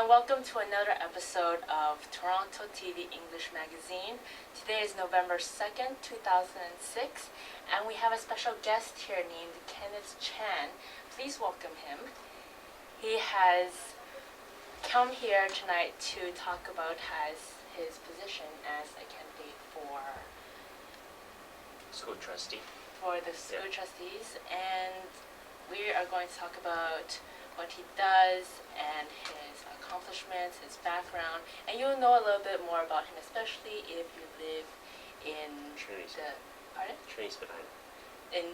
welcome to another episode of Toronto TV English Magazine. Today is November 2nd, 2006, and we have a special guest here named Kenneth Chan. Please welcome him. He has come here tonight to talk about his position as a candidate for school trustee. For the school trustees, and we are going to talk about what he does and his accomplishments, his background, and you'll know a little bit more about him, especially if you live in Trinity Spadina. In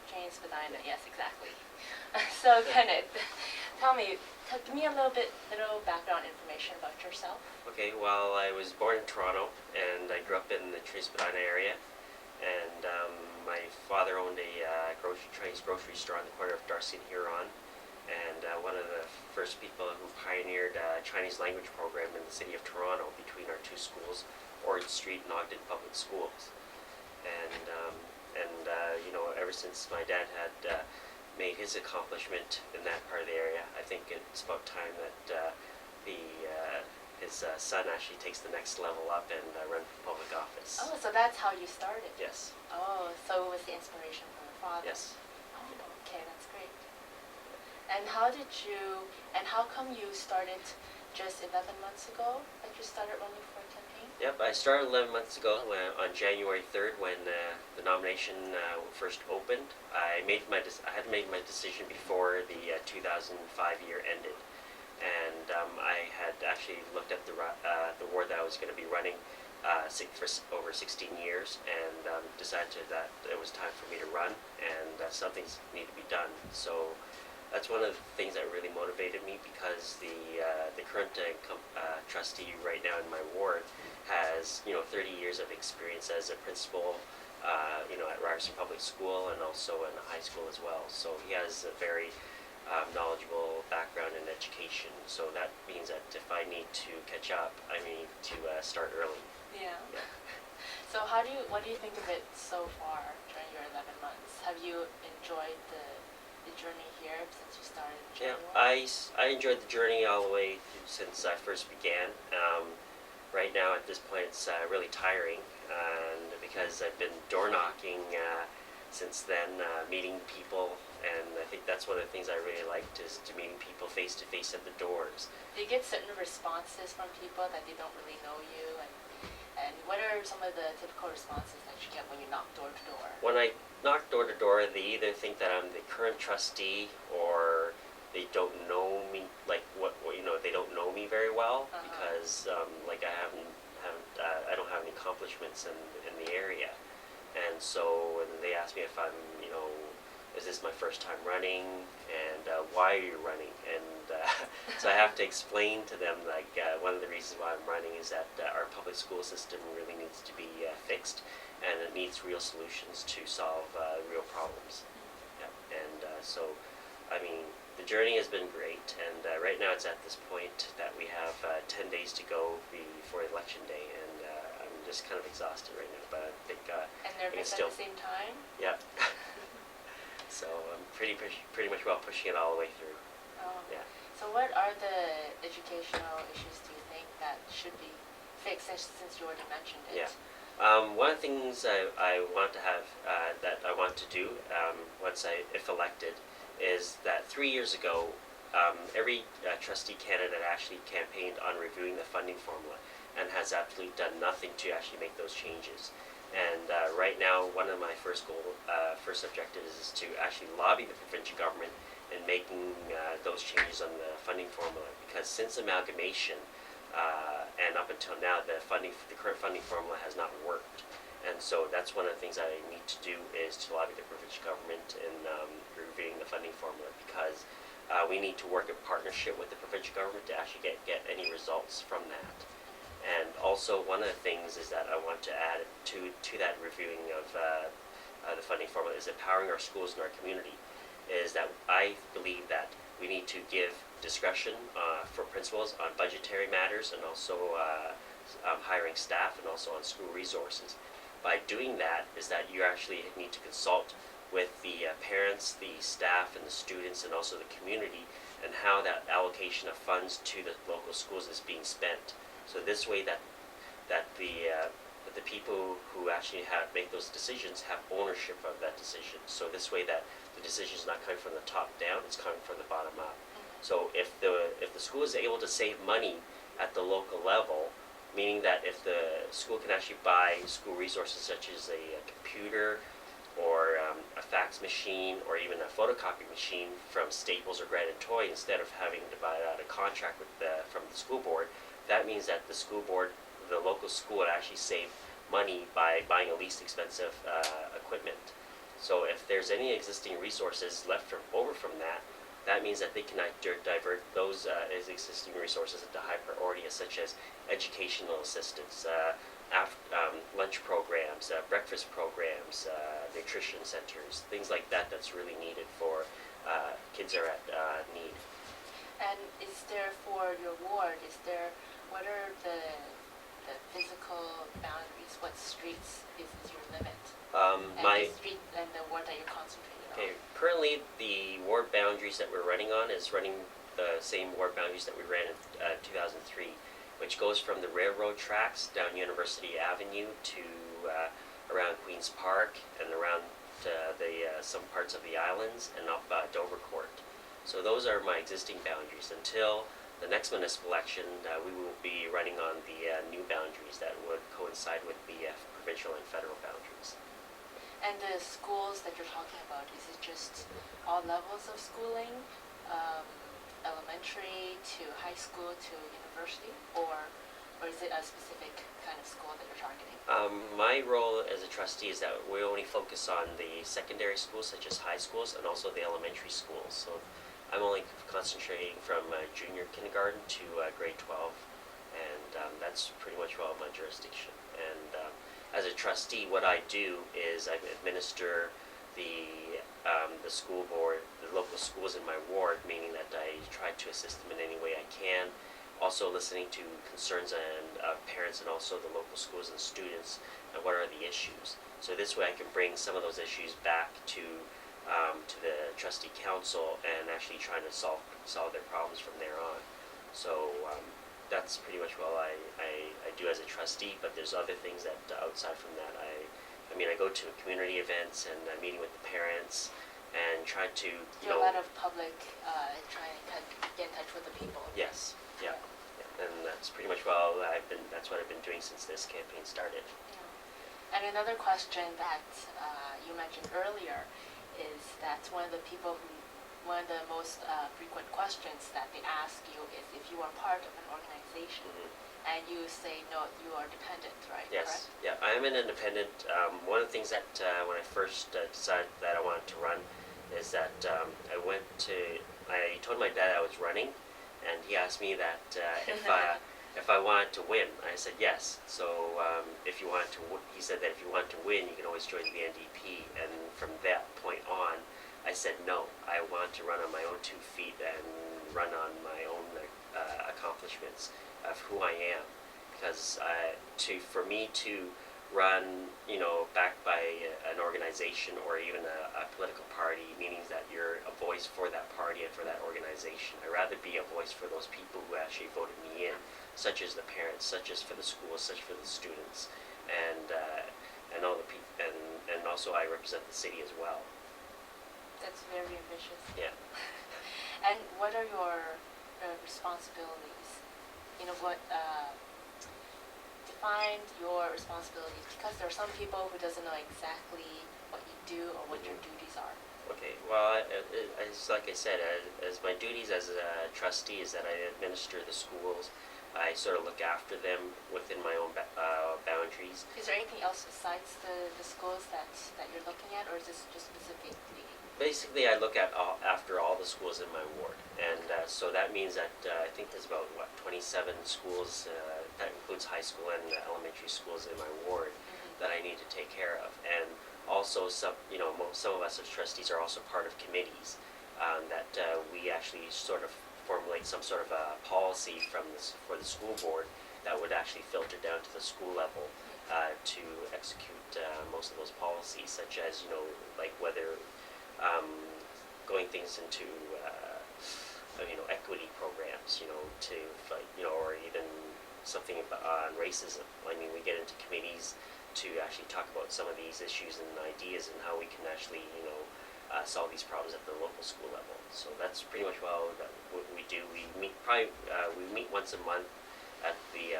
Trinity Spadina, yes, exactly. So Kenneth, give me a little background information about yourself. Okay, well, I was born in Toronto, and I grew up in the Trinity Spadina area, and my father owned a Chinese grocery store on the corner of Darcy and Huron. And one of the first people who pioneered a Chinese language program in the city of Toronto between our two schools, Orchard Street and Ogden Public Schools. And ever since my dad had made his accomplishment in that part of the area, I think it's about time that his son actually takes the next level up and run for public office. Oh, so that's how you started? Yes. Oh, so it was the inspiration from your father? Yes. Oh, okay, that's great. And how come you started just 11 months ago that you started running for a campaign? Yep, I started 11 months ago on January 3rd when the nomination first opened. I had made my decision before the 2005 year ended, and I had actually looked at the ward that I was going to be running for over 16 years, and decided that it was time for me to run, and something needed to be done. So that's one of the things that really motivated me, because the current trustee right now in my ward has 30 years of experience as a principal at Ryerson Public School and also in a high school as well. So he has a very knowledgeable background in education. So that means that if I need to catch up, I need to start early. Yeah. So what do you think of it so far during your 11 months? Have you enjoyed the journey here since you started in January? Yeah, I enjoyed the journey all the way since I first began. Right now at this point it's really tiring, and because I've been door knocking since then, meeting people, and I think that's one of the things I really liked, is to meeting people face to face at the doors. Do you get certain responses from people that they don't really know you, and what are some of the typical responses that you get when you knock door to door? When I knock door to door, they either think that I'm the current trustee, or they don't know me, they don't know me very well, because I don't have any accomplishments in the area, and so when they ask me if I'm, is this my first time running, and why are you running, and so I have to explain to them, one of the reasons why I'm running is that our public school system really needs to be fixed, and it needs real solutions to solve real problems. Yep. And so, the journey has been great, and right now it's at this point that we have 10 days to go before Election Day, and I'm just kind of exhausted right now, but I think and they're both at the same time? Yep. So I'm pretty much pushing it all the way through. Oh. Yeah. So what are the educational issues do you think that should be fixed, since you already mentioned it? Yeah. One of the things I want to have, that I want to do if elected, is that 3 years ago, every trustee candidate actually campaigned on reviewing the funding formula, and has absolutely done nothing to actually make those changes. And right now, one of my first objectives is to actually lobby the provincial government in making those changes on the funding formula, because since amalgamation and up until now, the current funding formula has not worked. And so that's one of the things I need to do, is to lobby the provincial government in reviewing the funding formula, because we need to work in partnership with the provincial government to actually get any results from that. And also, one of the things is that I want to add to that reviewing of the funding formula is empowering our schools and our community. Is that I believe that we need to give discretion for principals on budgetary matters, and also hiring staff, and also on school resources. By doing that, is that you actually need to consult with the parents, the staff, and the students, and also the community, and how that allocation of funds to the local schools is being spent. So this way that the people who actually make those decisions have ownership of that decision. So this way that the decision is not coming from the top down, it's coming from the bottom up. So if the school is able to save money at the local level, meaning that if the school can actually buy school resources such as a computer or a fax machine or even a photocopy machine from Staples or Grand and Toy instead of having to buy out a contract from the school board, that means that the school board, the local school, would actually save money by buying a least expensive equipment. So if there's any existing resources left over from that, that means that they can divert those existing resources into high priority, such as educational assistance, lunch programs, breakfast programs, nutrition centers, things like that that's really needed for kids are at need. And is there, for your ward, what are the physical boundaries? What streets is your limit? And the street and the ward that you're concentrating Okay, on? currently the ward boundaries that we're running on is running the same ward boundaries that we ran in 2003, which goes from the railroad tracks down University Avenue to around Queen's Park and around some parts of the islands and up Dover Court. So those are my existing boundaries. Until the next municipal election, we will be running on the new boundaries that would coincide with the provincial and federal boundaries. And the schools that you're talking about, is it just all levels of schooling, elementary to high school to university, or is it a specific kind of school that you're targeting? My role as a trustee is that we only focus on the secondary schools, such as high schools, and also the elementary schools. So I'm only concentrating from junior kindergarten to grade 12, and that's pretty much all my jurisdiction. And as a trustee, what I do is I administer the school board, the local schools in my ward, meaning that I try to assist them in any way I can. Also listening to concerns and parents and also the local schools and students and what are the issues. So this way I can bring some of those issues back to the trustee council and actually trying to solve their problems from there on. So that's pretty much what I do as a trustee, but there's other things that outside from that. I mean, I go to community events and I'm meeting with the parents and try to Do a lot of public trying to get in touch with the people. Yes, yeah. And that's pretty much that's what I've been doing since this campaign started. Yeah. And another question that you mentioned earlier is that one of the most frequent questions that they ask you is if you are part of an organization. Mm-hmm. And you say, no, you are dependent, right? Yes, Correct? yeah, I am an independent. One of the things that when I first decided that I wanted to run is that I told my dad I was running, and he asked me that if I wanted to win. I said yes. So he said that if you want to win, you can always join the NDP. And from that point on, I said no. I want to run on my own 2 feet and run on my own accomplishments of who I am, because for me to run, backed by an organization or even a political party, meaning that you're a voice for that party and for that organization. I'd rather be a voice for those people who actually voted me in, such as the parents, such as for the schools, such for the students, and all the people, and also I represent the city as well. That's very ambitious. Yeah. And what are your responsibilities? Define your responsibilities, because there are some people who doesn't know exactly what you do or what your duties are. Okay, well, it's like I said, as my duties as a trustee is that I administer the schools. I sort of look after them within my own boundaries. Is there anything else besides the schools that you're looking at, or is this just specifically? Basically, I look after all the schools in my ward, and so that means that I think there's about 27 schools. That includes high school and elementary schools in my ward that I need to take care of, and also some of us as trustees are also part of committees that we actually sort of formulate some sort of a policy for the school board that would actually filter down to the school level to execute most of those policies, such as like whether going things into equity programs, to fight, or even something on racism. I mean, we get into committees to actually talk about some of these issues and ideas and how we can actually, solve these problems at the local school level. So that's pretty much what we do. We meet once a month at the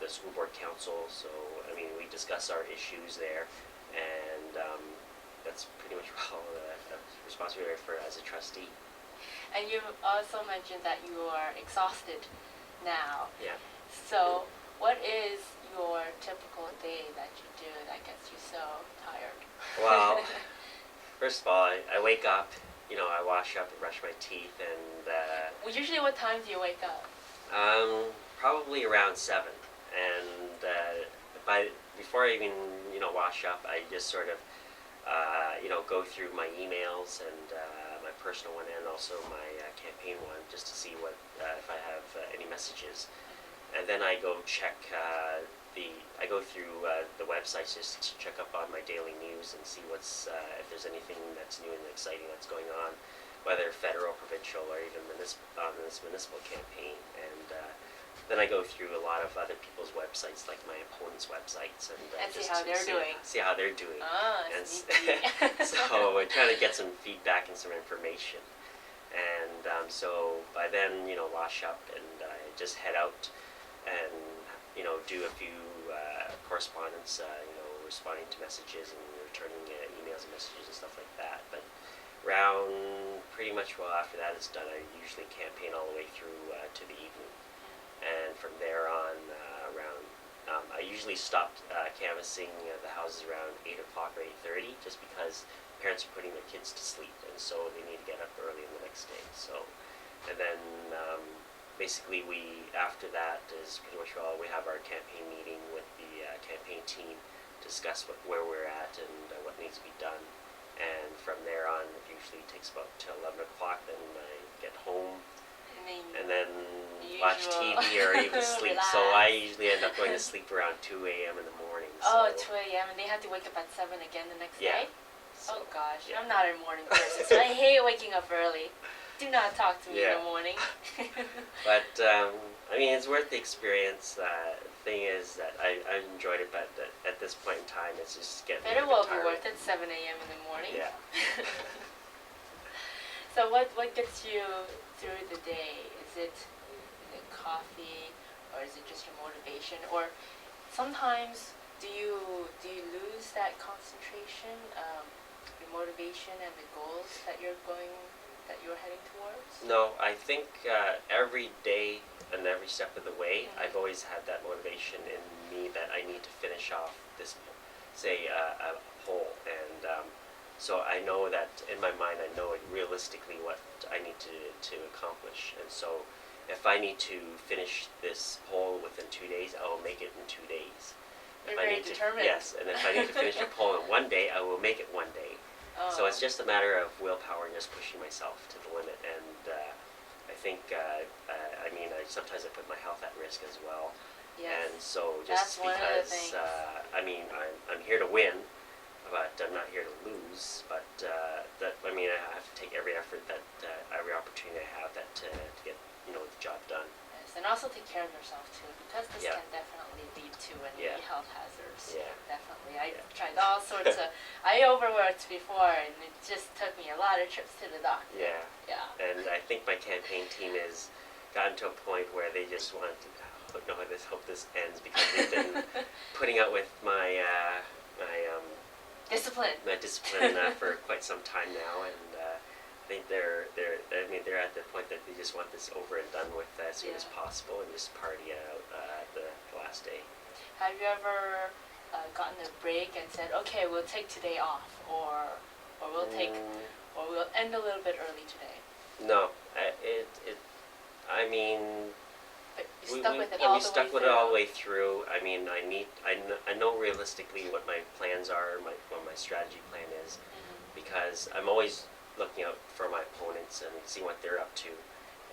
school board council. So I mean, we discuss our issues there, and that's pretty much all the responsibility for as a trustee. And you also mentioned that you are exhausted now. Yeah. So what is your typical day that you do that gets you so tired? Well, first of all, I wake up, I wash up and brush my teeth, and Well, usually what time do you wake up? probably around 7. And before I even wash up, I just sort of go through my emails and my personal one and also my campaign one, just to see what if I have any messages. And then I go check I go through the websites just to check up on my daily news and see what's if there's anything that's new and exciting that's going on, whether federal, provincial, or even this municipal campaign. And then I go through a lot of other people's websites, like my opponents' websites, and see how they're doing. See how they're doing. Ah, And sneaky. so I try to get some feedback and some information. And so by then, wash up and I just head out and do a few correspondence, responding to messages and returning emails and messages and stuff like that. But around pretty much after that is done, I usually campaign all the way through to the evening. And from there on, I usually stop canvassing the houses around 8 o'clock or 8:30, just because parents are putting their kids to sleep, and so they need to get up early in the next day. So, and then basically after that is pretty much we have our campaign meeting with the campaign team, discuss where we're at and what needs to be done. And from there on, it usually takes about till 11 o'clock. Then I get home and then watch TV or even sleep. So I usually end up going to sleep around 2 a.m. in the morning. Oh, 2 a.m. and they have to wake up at 7 again the next day? So, oh gosh, yeah. I'm not a morning person, so I hate waking up early. Do not talk to me in the morning. But I mean, it's worth the experience. Thing is that I enjoyed it, but at this point in time, it's just getting Better well be worth it. 7 a.m. in the morning. Yeah. So what gets you through the day? Is it coffee, or is it just your motivation, or sometimes do you lose that concentration, your motivation, and the goals that you're heading towards? No, I think every day and every step of the way, I've always had that motivation in me that I need to finish off this, say, a poll. And so I know that in my mind, I know realistically what I need to accomplish. And so if I need to finish this poll within 2 days, I will make it in 2 days. You're very determined. Yes, and if I need to finish a poll in 1 day, I will make it 1 day. Oh. So it's just a matter of willpower and just pushing myself to the limit. And I think, I mean, sometimes I put my health at risk as well. Yes. And so That's just one of the because, things. I mean, I'm here to win, but I'm not here to lose. But I mean, I have to take every effort every opportunity I have to get, the job done. Yes, and also take care of yourself too, because this can definitely lead to any health hazards. Yeah. Definitely. I tried all sorts of. I overworked before, and it just took me a lot of trips to the doctor. Yeah. Yeah. And I think my campaign team has gotten to a point where they just want to hope this ends, because they've been putting up with my discipline. My discipline for quite some time now, and I think they're at the point that they just want this over and done with as soon as possible and just party out the last day. Have you ever gotten a break and said, okay, we'll take today off, or we'll end a little bit early today? No, I mean, but you stuck with it we all the way stuck with through. it all the way through. I mean, I know realistically what my plans are, what my strategy plan is, because I'm always looking out for my opponents and seeing what they're up to,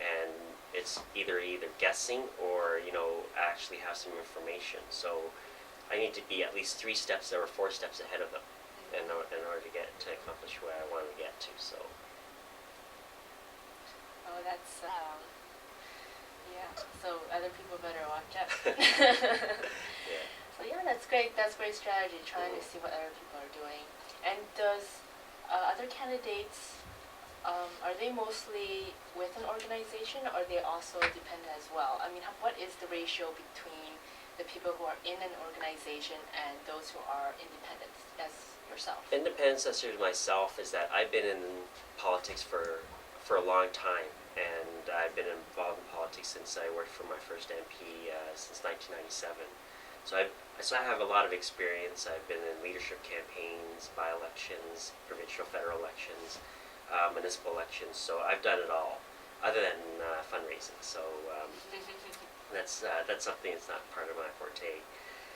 and it's either guessing or actually have some information. So I need to be at least 3 steps or 4 steps ahead of them in order to accomplish where I want to get to. So that's yeah. So other people better watch out. Yeah. So yeah, that's great. That's great strategy. Trying to see what other people are doing. And does other candidates are they mostly with an organization, or they also dependent as well? I mean, what is the ratio between the people who are in an organization and those who are independent, as yourself? Independence, as myself, is that I've been in politics for a long time, and I've been involved in politics since I worked for my first MP since 1997. So I have a lot of experience. I've been in leadership campaigns, by-elections, provincial, federal elections, municipal elections. So I've done it all, other than fundraising. So that's something that's not part of my forte.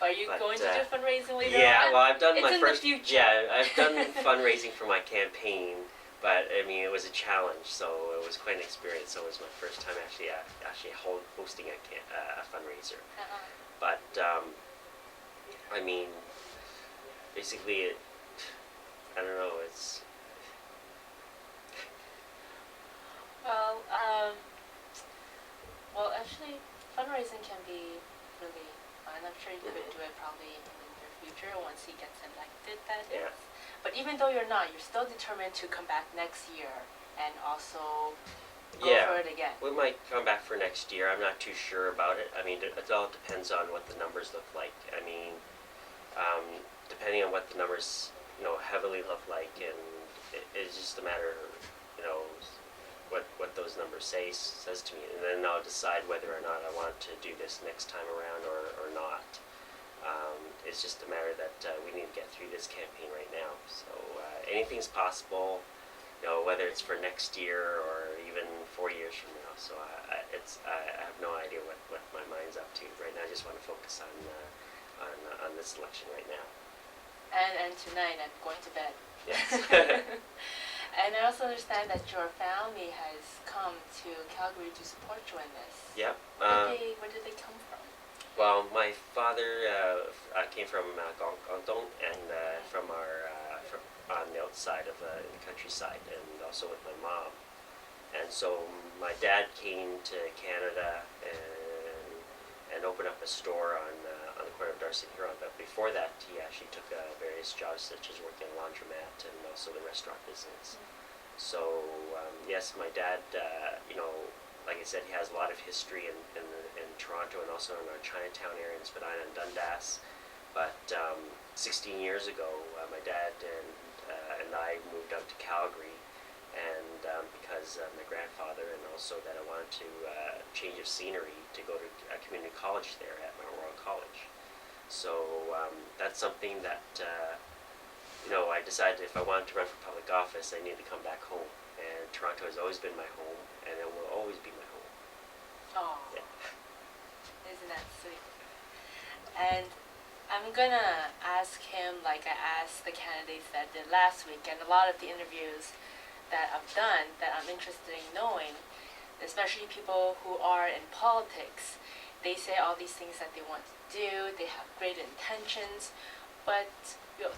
Are you going to do fundraising later yeah, on? well, I've done it's my in first. The future. Yeah, I've done fundraising for my campaign, but I mean it was a challenge, so it was quite an experience. So it was my first time actually hosting a fundraiser. But I mean, basically, I don't know. It's well, actually, fundraising can be really fun. I'm sure you could do it probably in the near future once he gets elected. That yeah. is. But even though you're not, you're still determined to come back next year and also go for it again. We might come back for next year. I'm not too sure about it. I mean, it all depends on what the numbers look like. I mean, depending on what the numbers, heavily look like, and it's just a matter of, what those numbers says to me, and then I'll decide whether or not I want to do this next time around or not. It's just a matter that we need to get through this campaign right now. So anything's possible, whether it's for next year or even 4 years from now. So I have no idea what my mind's up to right now. I just want to focus on this election right now. And tonight I'm going to bed. Yes. And I also understand that your family has come to Calgary to support you in this. Yep. Where did they come from? Well, my father came from Guangdong, and from on the outside of the countryside, and also with my mom. And so my dad came to Canada and opened up a store on the corner of Darcy and Huron. But before that, he actually took various jobs, such as working in a laundromat and also the restaurant business. So yes, my dad, like I said, he has a lot of history in Toronto and also in our Chinatown area in Spadina and Dundas. But 16 years ago, my dad and I moved up to Calgary, and because of my grandfather, and also that I wanted to change of scenery to go to a community college there at Mount Royal College. So that's something that I decided if I wanted to run for public office, I needed to come back home. And Toronto has always been my home, and it will always be my home. Oh, yeah. Isn't that sweet? And I'm gonna ask him like I asked the candidates that did last week, and a lot of the interviews that I've done that I'm interested in knowing, especially people who are in politics. They say all these things that they want to do, they have great intentions, but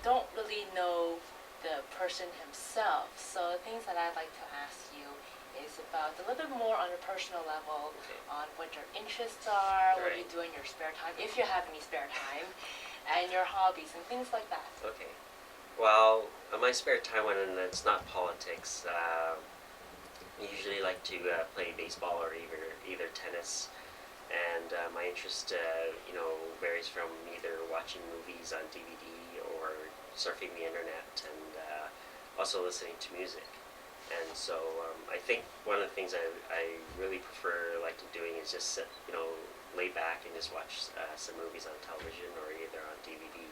don't really know the person himself. So the things that I'd like to ask you is about a little bit more on a personal level, on what your interests are, what you do in your spare time, if you have any spare time, and your hobbies and things like that. Okay. Well, in my spare time when it's not politics, I usually like to play baseball or either tennis. And my interest, varies from either watching movies on DVD or surfing the internet, and also listening to music. And so I think one of the things I really prefer doing is just sit, lay back and just watch some movies on television or either on DVD.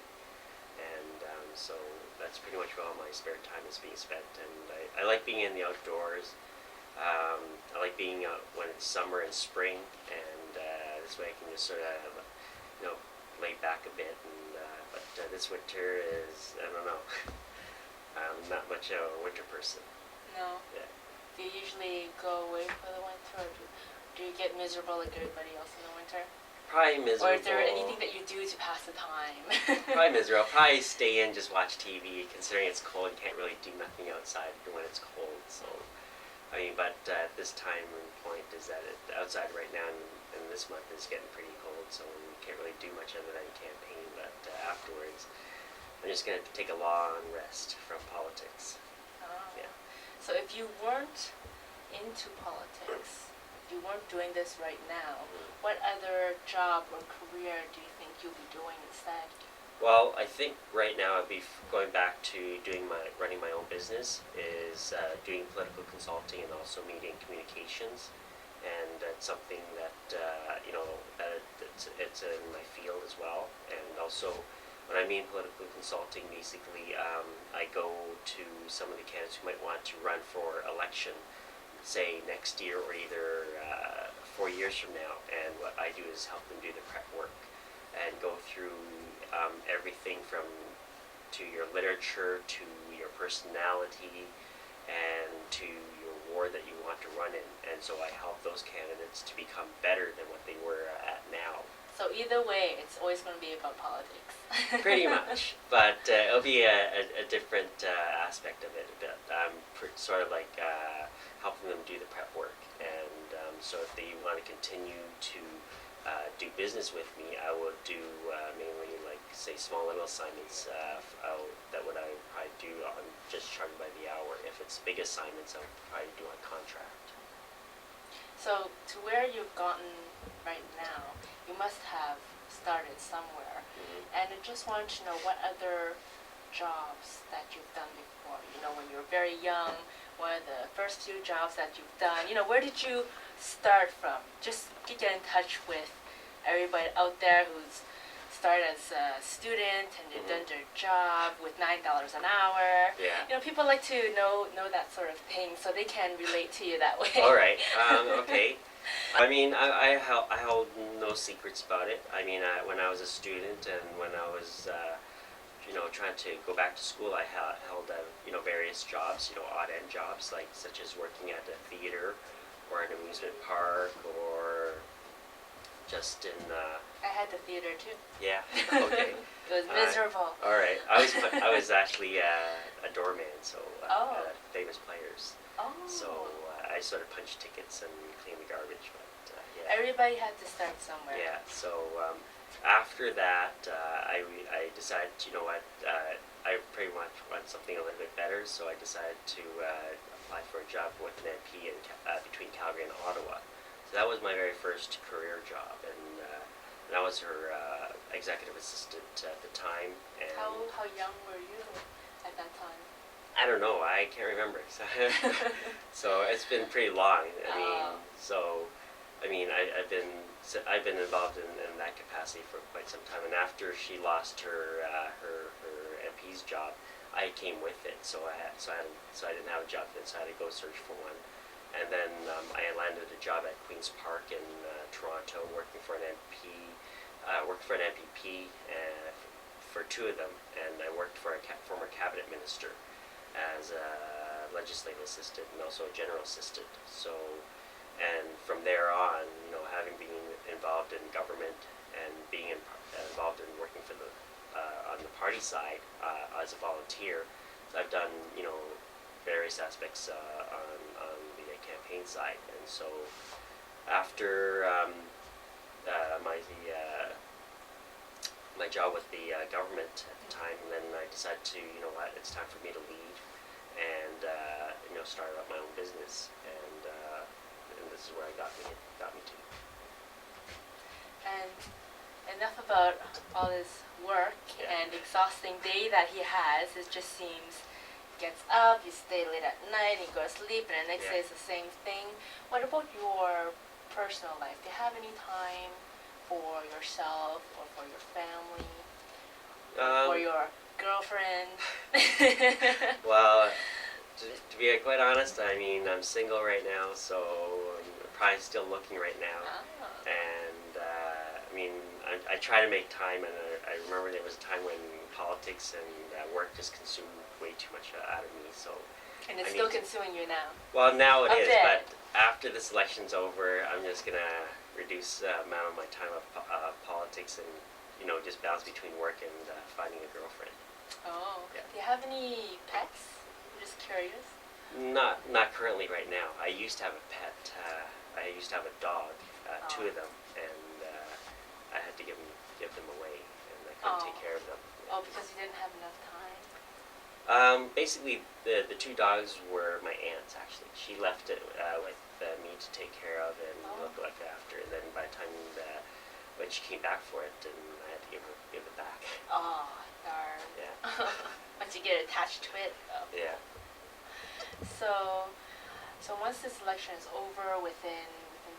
And so that's pretty much where all my spare time is being spent. And I like being in the outdoors. I like being out when it's summer and spring, and this way I can just sort of, lay back a bit. And but this winter is, I don't know, I'm not much of a winter person. No. Yeah. Do you usually go away for the winter, or do you get miserable like everybody else in the winter? Probably miserable. Or is there anything that you do to pass the time? Probably miserable. I'll probably stay in, just watch TV. Considering it's cold, you can't really do nothing outside when it's cold. So I mean, but this time and point is that outside right now and this month is getting pretty cold, so we can't really do much other than campaign. But afterwards, I'm just gonna take a long rest from politics. Oh. Yeah. So if you weren't into politics, if you weren't doing this right now, what other job or career do you think you'll be doing instead? Well, I think right now I'd be going back to running my own business, is doing political consulting and also media and communications, and that's something that it's in my field as well. And also, when I mean political consulting, basically I go to some of the candidates who might want to run for election, say next year or either 4 years from now, and what I do is help them do the prep work and go through everything from to your literature to your personality and to your ward that you want to run in. And so I help those candidates to become better than what they were at now. So either way, it's always going to be about politics. Pretty much, but it'll be a different aspect of it. Sort of like helping them do the prep work. And so if they want to continue to do business with me, I would do mainly like say small little assignments that would I would probably do on just charged by the hour. If it's big assignments, I would probably do on contract. So to where you've gotten right now, you must have started somewhere. And I just wanted to know what other jobs that you've done before. You know, when you were very young, one of the first few jobs that you've done, you know, where did you start from? Just to get in touch with everybody out there who's started as a student and they've done their job with $9 an hour. Yeah. You know, people like to know that sort of thing so they can relate to you that way. All right. Okay. I mean, I held no secrets about it. I mean, when I was a student and when I was, trying to go back to school, I held, various jobs, odd end jobs, like such as working at a theater or an amusement park or just in. I had the theater too. Yeah. Okay. It was miserable. All right. I was actually a doorman, so famous players. Oh. So I sort of punched tickets and cleaned the garbage, but yeah. Everybody had to start somewhere. Yeah. So after that, I decided, I pretty much want something a little bit better. So I decided to apply for a job with an MP between Calgary and Ottawa. So that was my very first career job, and I was her executive assistant at the time. And How young were you at that time? I don't know. I can't remember. So it's been pretty long. I've been involved in that capacity for quite some time. And after she lost her MP's job, I came with it. So I didn't have a job then, so I had to go search for one. And then I landed a job at Queen's Park in Toronto, working for an MP. Worked for an MPP for two of them, and I worked for a former cabinet minister as a legislative assistant and also a general assistant. So, and from there on, having been involved in government and being involved in working for the on the party side as a volunteer, so I've done various aspects on the campaign side. And so after my job with the government at the time, and then I decided to, it's time for me to leave and start up my own business, and this is where it got me to. And enough about all his work and exhausting day that he has. It just seems he gets up, you stay late at night, you go to sleep, and the next day it's the same thing. What about your personal life? Do you have any time for yourself or for your family or your girlfriend? Well, to be quite honest, I mean, I'm single right now, so I'm probably still looking right now. And I mean, I try to make time, and I remember there was a time when politics and work just consumed way too much out of me. So. And it's still consuming you now. Well, now it is, but after this election's over, I'm just gonna reduce the amount of my time of politics and just balance between work and finding a girlfriend. Oh. Yeah. Do you have any pets? I'm just curious. Not currently right now. I used to have a pet. I used to have a dog, two Oh. of them, and I had to give them away, and I couldn't take Oh. care of them. Oh, because you didn't have enough time. Basically, the two dogs were my aunt's. Actually, she left it with me to take care of and Oh. look after. And then by the time when she came back for it, and I had to give it back. Oh, darn. Yeah. Once you get attached to it. Oh. Yeah. So, so once this election is over, within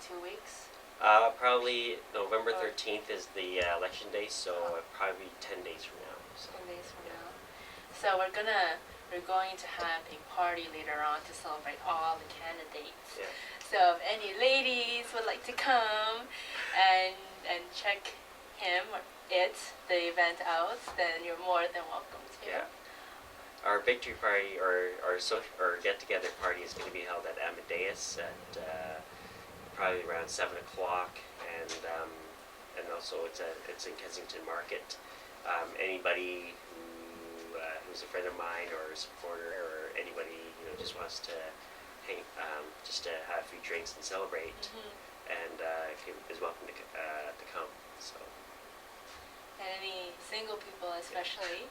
2 weeks. Probably November 13th is the election day, so probably 10 days from now. So. 10 days from now. So we're going to have a party later on to celebrate all the candidates. Yeah. So if any ladies would like to come and check the event out, then you're more than welcome to. Yeah. Our victory party or get together party is going to be held at Amadeus at probably around 7 o'clock, and also it's in Kensington Market. Anybody who's a friend of mine or a supporter or anybody just wants to hang, just to have a few drinks and celebrate, and is welcome to come. So. And any single people especially.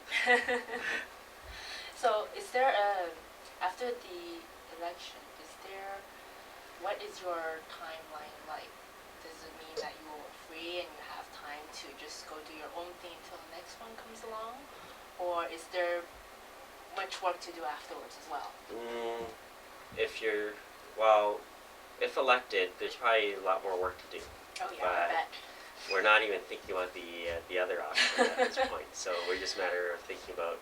So is there after the election, what is your timeline like? Does it mean that you're free and you have time to just go do your own thing until the next one comes along? Or is there much work to do afterwards as well? If elected, there's probably a lot more work to do. Oh yeah, I bet. We're not even thinking about the other option at this point. So we're just a matter of thinking about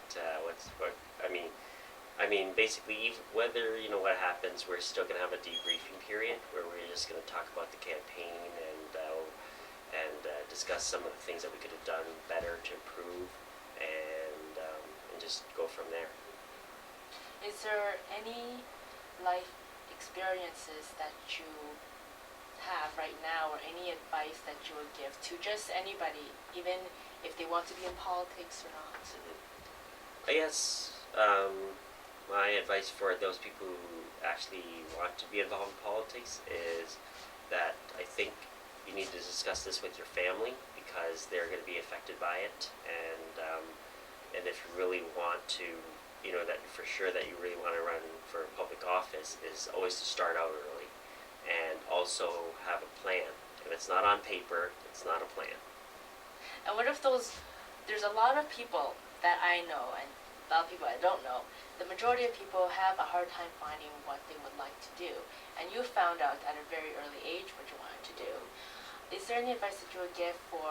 basically, whether what happens, we're still going to have a debriefing period where we're just going to talk about the campaign and discuss some of the things that we could have done better to improve, and just go from there. Is there any life experiences that you have right now, or any advice that you would give to just anybody, even if they want to be in politics or not? I guess my advice for those people who actually want to be involved in politics is that I think you need to discuss this with your family, because they're going to be affected by it, and if you really want to, that for sure that you really want to run for public office, is always to start out early and also have a plan. If it's not on paper, it's not a plan. And what if there's a lot of people that I know and a lot of people I don't know, the majority of people have a hard time finding what they would like to do, and you found out at a very early age what you wanted to do. Is there any advice that you would give for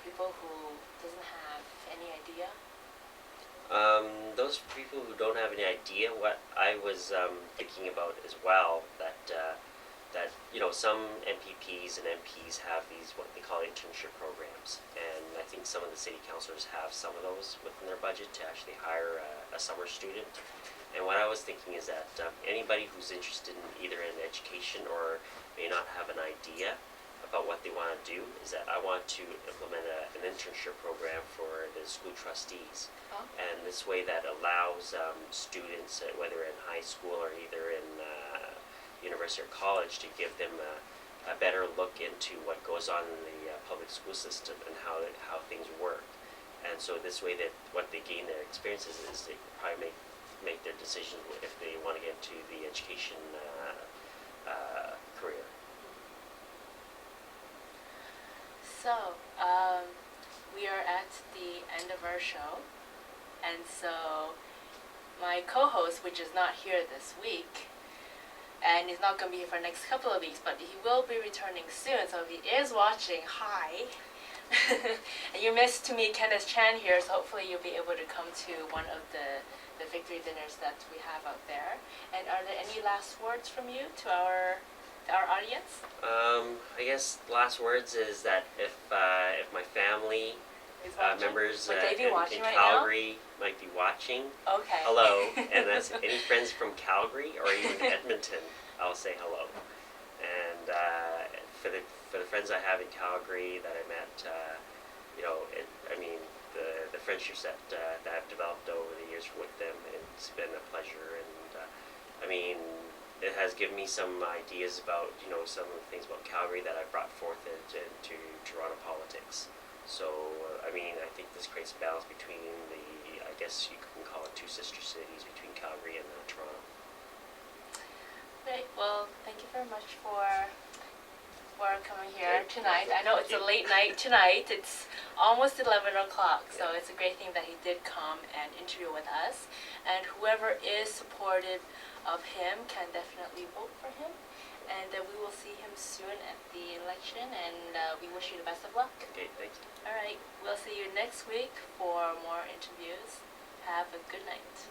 people who doesn't have any idea? Those people who don't have any idea, what I was thinking about as well, that some MPPs and MPs have these what they call internship programs, and I think some of the city councilors have some of those within their budget to actually hire a summer student. And what I was thinking is that anybody who's interested in either in education or may not have an idea about what they want to do, is that I want to implement an internship program for the school trustees. Oh. And this way that allows students, whether in high school or either in university or college, to give them a better look into what goes on in the public school system and how things work. And so this way that what they gain their experiences is they probably make their decision if they want to get into the education career. So, we are at the end of our show, and so my co-host, which is not here this week, and he's not going to be here for the next couple of weeks, but he will be returning soon, so if he is watching, hi. And you missed to meet Kenneth Chan here, so hopefully you'll be able to come to one of the victory dinners that we have out there. And are there any last words from you to our audience? I guess last words is that if my family members Would they be in watching right Calgary might be watching, Okay. hello, and that's any friends from Calgary or even Edmonton, I'll say hello. And for the friends I have in Calgary that I met, the friendships that I've developed over the years with them, it's been a pleasure, and I mean, it has given me some ideas about, some of the things about Calgary that I brought forth into Toronto politics. So, I mean, I think this creates a balance between I guess you can call it two sister cities between Calgary and Toronto. Great. Well, thank you very much for coming here Okay. tonight. I know it's a late night tonight. It's almost 11 o'clock, so it's a great thing that he did come and interview with us. And whoever is supportive of him can definitely vote for him. And we will see him soon at the election, and we wish you the best of luck. Okay, thank you. All right, we'll see you next week for more interviews. Have a good night.